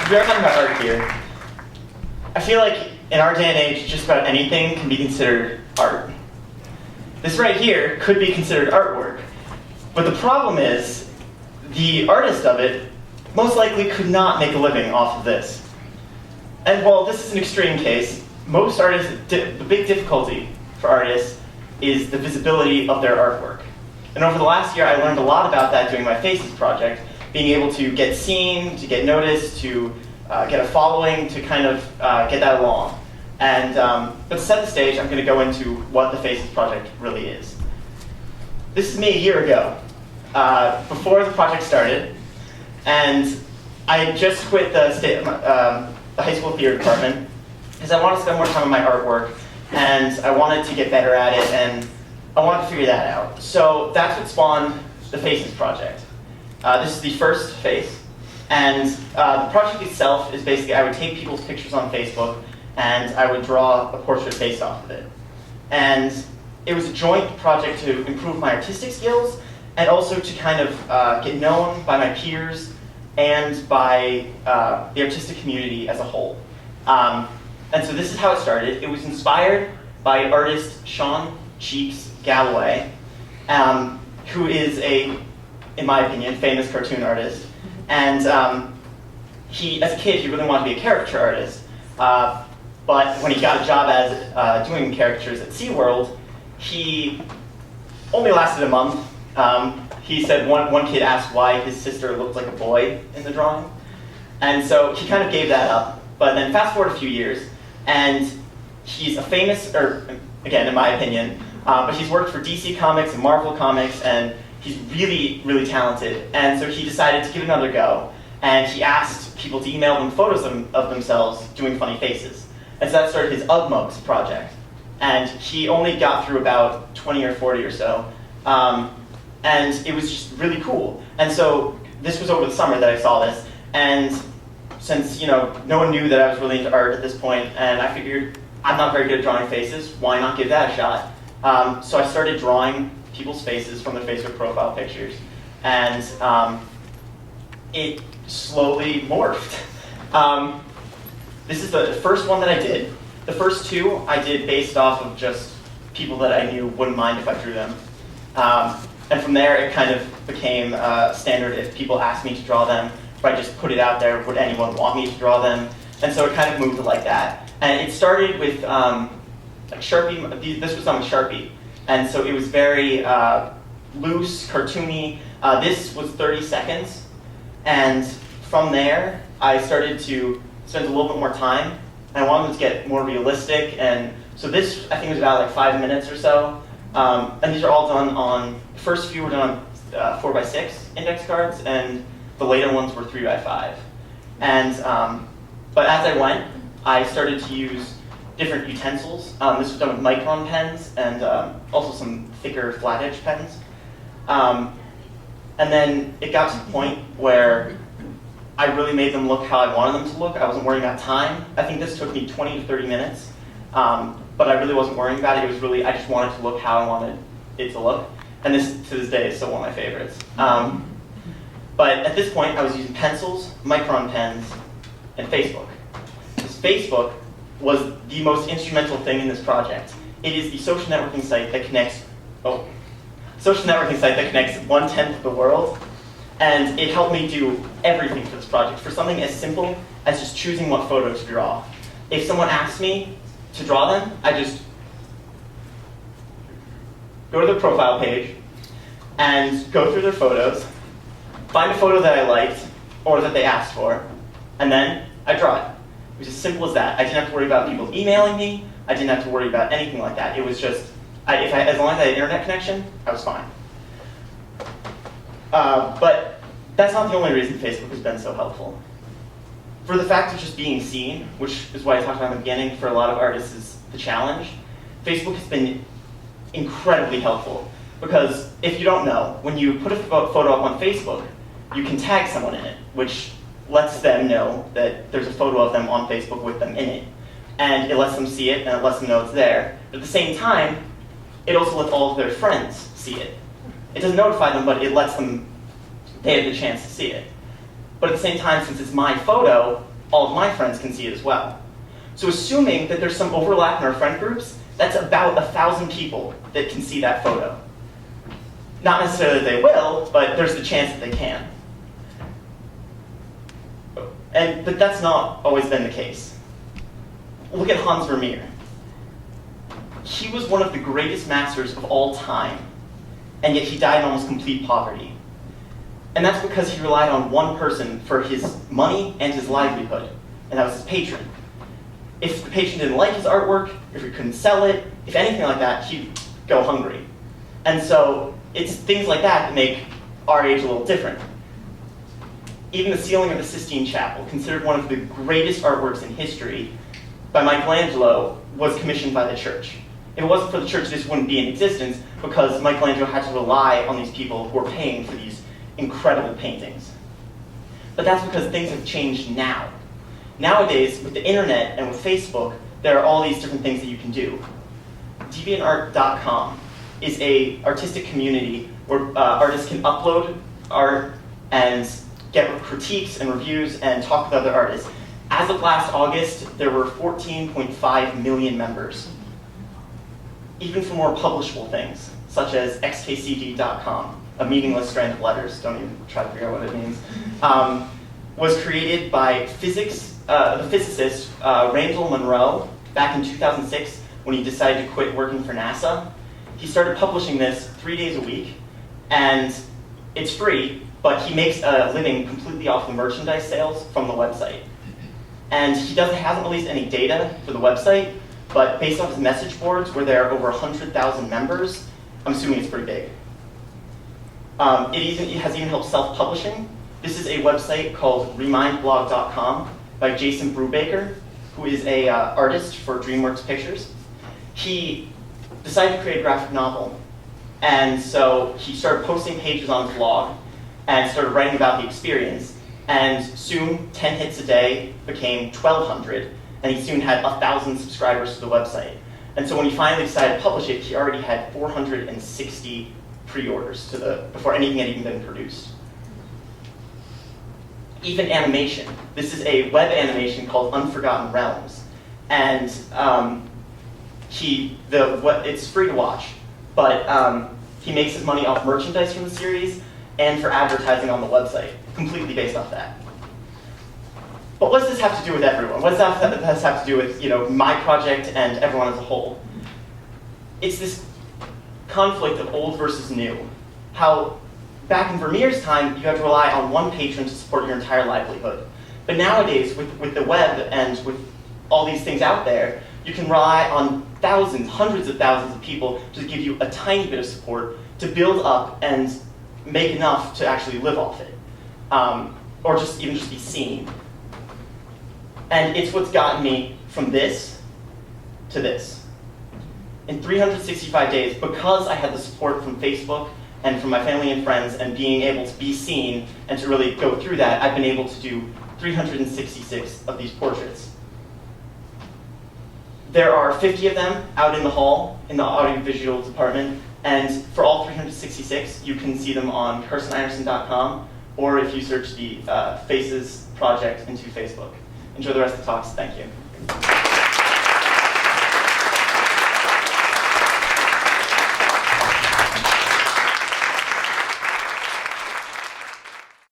we are talking about art here, I feel like in our day and age, just about anything can be considered art. This right here could be considered artwork. But the problem is, the artist of it most likely could not make a living off of this. And while this is an extreme case, most artists, the big difficulty for artists is the visibility of their artwork. And over the last year, I learned a lot about that doing my Faces project, being able to get seen, to get noticed, to get a following, to kind of get that along. And but to set the stage, I'm going to go into what the Faces project really is. This is me a year ago, before the project started, and I had just quit the high school theater department because I wanted to spend more time on my artwork, and I wanted to get better at it, and I wanted to figure that out. So that's what spawned the Faces project. This is the first face, and the project itself is basically I would take people's pictures on Facebook, and I would draw a portrait based off of it. And it was a joint project to improve my artistic skills, and also to kind of get known by my peers and by the artistic community as a whole. And so this is how it started. It was inspired by artist Sean Cheeks Galloway, who is a, in my opinion, famous cartoon artist. And he, as a kid, he really wanted to be a caricature artist. But when he got a job as doing caricatures at SeaWorld, he only lasted a month. He said one kid asked why his sister looked like a boy in the drawing. And so he kind of gave that up. But then fast forward a few years, and he's a famous, or again, in my opinion, but he's worked for DC Comics and Marvel Comics, and he's really, really talented. And so he decided to give it another go. And he asked people to email him photos of themselves doing funny faces. And so that started his Ugmugs project. And he only got through about 20 or 40 or so. And it was just really cool. And so this was over the summer that I saw this. And since no one knew that I was really into art at this point, and I figured I'm not very good at drawing faces, why not give that a shot? So I started drawing people's faces from their Facebook profile pictures. And it slowly morphed. This is the first one that I did. The first two I did based off of just people that I knew wouldn't mind if I drew them. And from there, it kind of became standard. If people asked me to draw them, if I just put it out there, would anyone want me to draw them? And so it kind of moved like that. And it started with like Sharpie. This was done with Sharpie. And so it was very loose, cartoony. This was 30 seconds. And from there, I started to spend a little bit more time. And I wanted them to get more realistic. And so this, I think, was about like 5 minutes or so. And these are all done on, the first few were done on 4x6 index cards, and the later ones were 3x5. And, but as I went, I started to use different utensils. This was done with micron pens and also some thicker flat edge pens. And then it got to the point where I really made them look how I wanted them to look. I wasn't worrying about time. I think this took me 20 to 30 minutes. But I really wasn't worrying about it. It was really, I just wanted to look how I wanted it to look. And this, to this day, is still one of my favorites. But at this point, I was using pencils, micron pens, and Facebook. This Facebook was the most instrumental thing in this project. It is the social networking site that connects, social networking site that connects 1/10 of the world. And it helped me do everything for this project. For something as simple as just choosing what photo to draw. If someone asked me to draw them, I just go to their profile page and go through their photos, find a photo that I liked or that they asked for, and then I draw it. It was as simple as that. I didn't have to worry about people emailing me. I didn't have to worry about anything like that. It was just, as long as I had an internet connection, I was fine. But that's not the only reason Facebook has been so helpful. For the fact of just being seen, which is why I talked about in the beginning, for a lot of artists is the challenge, Facebook has been incredibly helpful. Because if you don't know, when you put a photo up on Facebook, you can tag someone in it, which lets them know that there's a photo of them on Facebook with them in it. And it lets them see it, and it lets them know it's there. But at the same time, it also lets all of their friends see it. It doesn't notify them, but it lets them, they have the chance to see it. But at the same time, since it's my photo, all of my friends can see it as well. So assuming that there's some overlap in our friend groups, that's about 1,000 people that can see that photo. Not necessarily that they will, but there's the chance that they can. But that's not always been the case. Look at Hans Vermeer. He was one of the greatest masters of all time, and yet he died in almost complete poverty. And that's because he relied on one person for his money and his livelihood, and that was his patron. If the patron didn't like his artwork, if he couldn't sell it, if anything like that, he'd go hungry. And so it's things like that make our age a little different. Even the ceiling of the Sistine Chapel, considered one of the greatest artworks in history, by Michelangelo, was commissioned by the church. If it wasn't for the church, this wouldn't be in existence, because Michelangelo had to rely on these people who were paying for these incredible paintings. But that's because things have changed now. Nowadays, with the internet and with Facebook, there are all these different things that you can do. DeviantArt.com is an artistic community where artists can upload art and get critiques and reviews and talk with other artists. As of last August, there were 14.5 million members. Even for more publishable things, such as xkcd.com, a meaningless strand of letters, don't even try to figure out what it means, was created by the physicist Randall Munro back in 2006 when he decided to quit working for NASA. He started publishing this 3 days a week, and it's free, but he makes a living completely off the merchandise sales from the website. And he hasn't released any data for the website, but based off his message boards, where there are over 100,000 members, I'm assuming it's pretty big. It has even helped self-publishing. This is a website called remindblog.com by Jason Brubaker, who is an artist for DreamWorks Pictures. He decided to create a graphic novel, and so he started posting pages on his blog and started writing about the experience, and soon 10 hits a day became 1,200, and he soon had 1,000 subscribers to the website. And so when he finally decided to publish it, he already had 460 pre-orders before anything had even been produced. Even animation. This is a web animation called Unforgotten Realms. And it's free to watch, but he makes his money off merchandise from the series and for advertising on the website, completely based off that. But what does this have to do with everyone? What does this have to do with my project and everyone as a whole? It's this conflict of old versus new. How back in Vermeer's time, you had to rely on one patron to support your entire livelihood. But nowadays, with the web and with all these things out there, you can rely on thousands, hundreds of thousands of people to give you a tiny bit of support to build up and make enough to actually live off it, or even just be seen. And it's what's gotten me from this to this. In 365 days, because I had the support from Facebook and from my family and friends and being able to be seen and to really go through that, I've been able to do 366 of these portraits. There are 50 of them out in the hall in the audiovisual department, and for all 366, you can see them on CarsonEinarsen.com, or if you search the Faces project into Facebook. Enjoy the rest of the talks. Thank you.